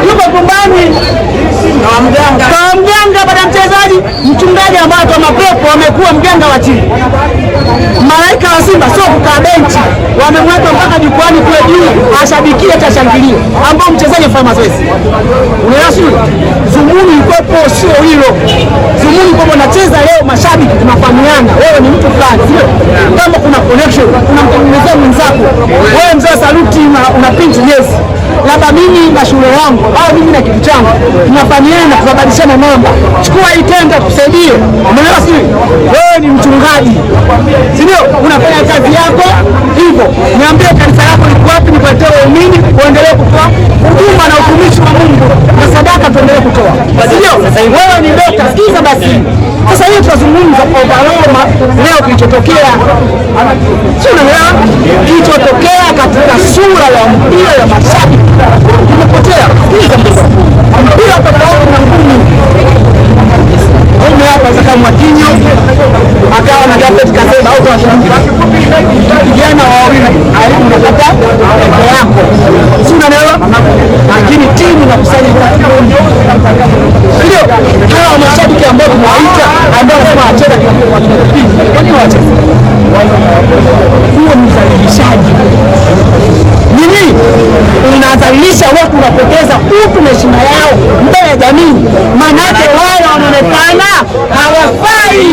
yuko pumbani kwa mganga baada mchezaji mchungaji ambaye kwa mapepo amekuwa mganga wa chini. Malaika wa Simba sio kukaa benchi, wamemweka mpaka jukwani kule juu ashabikie tashangilie, ambao mchezaji afanya mazoezi. Unaelewa? Zumuni ilikuwepo, sio hilo. Zumuni kwa unacheza leo, mashabiki tunafahamiana, wewe ni mtu fulani, sio kama kuna connection, unamtengenezea mwenzako. Wewe mzee Saluti una pinch yes, labda mimi na shule yangu au mimi na kitu changu tunafahamiana, tunabadilishana namba, chukua hii tenda tusaidie. Umeelewa? Sio wewe ni mchungaji, sio unafanya kazi yako hivyo. Niambie kanisa lako liko wapi, nikuletee waumini uendelee kutoa huduma na utumishi wa Mungu na sadaka tuendelee kutoa. Sio wewe ni dokta, sikiza basi. Sasa hiyo tunazungumza kwa Baroma leo kilichotokea. Sio unaelewa? Kilichotokea katika sura ya mpira ya mashabiki kimepotea. Sikiza mpira tofauti na ngumi. Huyu hapa sasa Mwakinyo akawa na Japhet Kaseba au kijana wawili unapata peke yako. Sio unaelewa? Lakini timu inakusanya kwa kikundi. Ndio hawa mashabiki ambao tunawaita ambao wanasema acheza kwa kipindi. Kwa nini wacheze? Huo ni udhalilishaji. Nini? Unadhalilisha watu, unapoteza utu na heshima yao mbele ya jamii. Maana yake wale wanaonekana hawafai.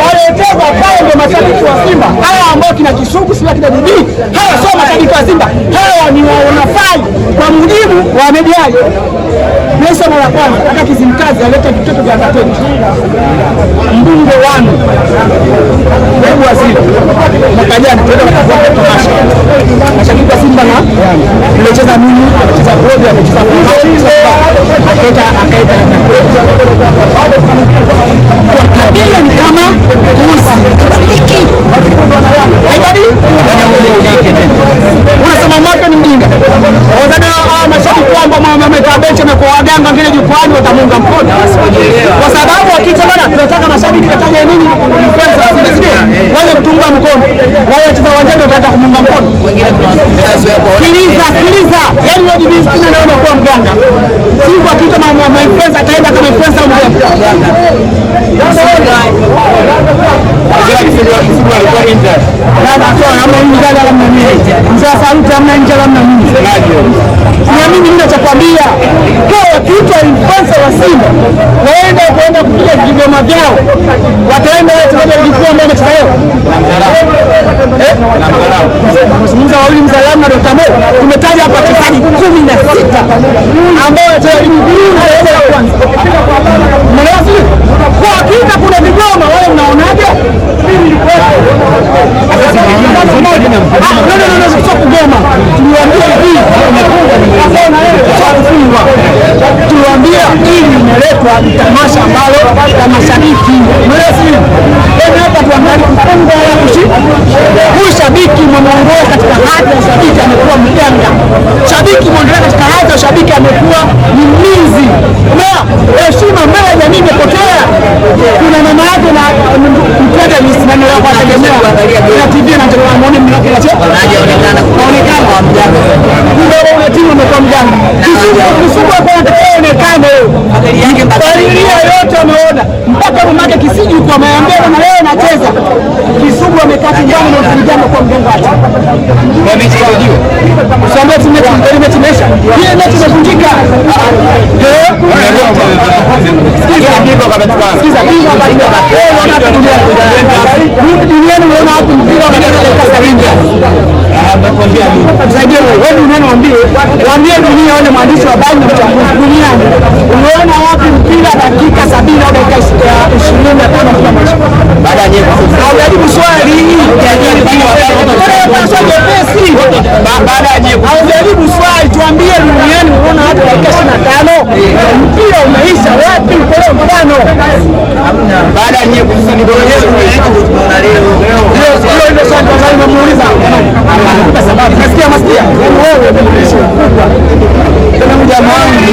Walioteza pale ndio mashabiki wa Simba. Hawa ambao kina Kisugu sio kina Bibi, hawa sio mashabiki wa Simba. Hawa ni wanafai kwa mujibu wa mediaje. Mesha mara kwanza hata Kizimkazi aleta vitoto vya kateni. Mbunge wanu. Hebu waziri. Mwaka jana tuenda kwa tamasha. Mashabiki wa Simba na mlecheza nini? Anacheza bodi, anacheza akaita kabila ni kama kuusi. Haibadi? Unasema moto ni mjinga. Wazana mashabiki kwamba wamekaa benchi na kwa waganga ngine jukwani watamunga mkono. Kwa sababu wakita bana tunataka mashabiki kataja nini? Pesa sio. Wale kutunga mkono. Wale wachezaji wanjani watataka kumunga mkono. Sikiliza. Yaani wajibu sina naona kwa mganga. Siku akita my friends ataenda kama friends au mganga. Mzee Saluti hamna nje hamna mimi. Mimi ninachokwambia kwa kitu influencer wa Simba waenda kupiga vigoma vyao, wataenda wote wale walikuwa mbele cha leo. Mzungumza wawili Mzalamu na Dr. Mo tumetaja hapa wachezaji 16 ambao wachezaji wa kwanza. Mnaelewa? Kwa hakika kuna vigoma wale mnaonaje? Sio kugoma. Tuliwaambia hivi tuliwaambia hili imeletwa tamasha ambalo la mashabiki mrefu. Hapa tuangalie mpango wa huyu shabiki mmongoa katika haki ya shabiki amekuwa mganga. Shabiki mmongoa katika haki ya shabiki amekuwa ni mlinzi. Na heshima mbele ya jamii imepotea. Kuna mama yake na mkada msimamo wao kwa tegemea na TV na tunamuona mlaki na chapa anaonekana kwa mjanga. Ndio ile timu imekuwa mjanga. Kisugu hapo anaonekana familia yote ameona mpaka mamake Kisiji kwa ameambia na leo anacheza. Kisugu amekaa ndani na mjanga kwa mjanga wake. Kwa mechi hiyo. Usiambie timu imesha. Hii mechi imevunjika. Sikiza biko kabisa. Sikiza biko kabisa. Duniani unaona hapo mpira unaendelea kwa India. Nakwambia mimi. Msaidia wewe waambie dunia wale mwandishi wa habari na mchambuzi duniani. Unaona wapi mpira dakika 70 au dakika 25 kwa mwisho. Baada ya nyeko. Haujaribu swali hili. Baada ya nyeko. Haujaribu swali tuambie duniani unaona hata dakika 25 mpira umeisha wapi kwa mfano. Baada ya nyeko sasa ni bora yetu tunaona leo. Ndio swali tunataka kumuuliza. Kwa sababu nasikia wewe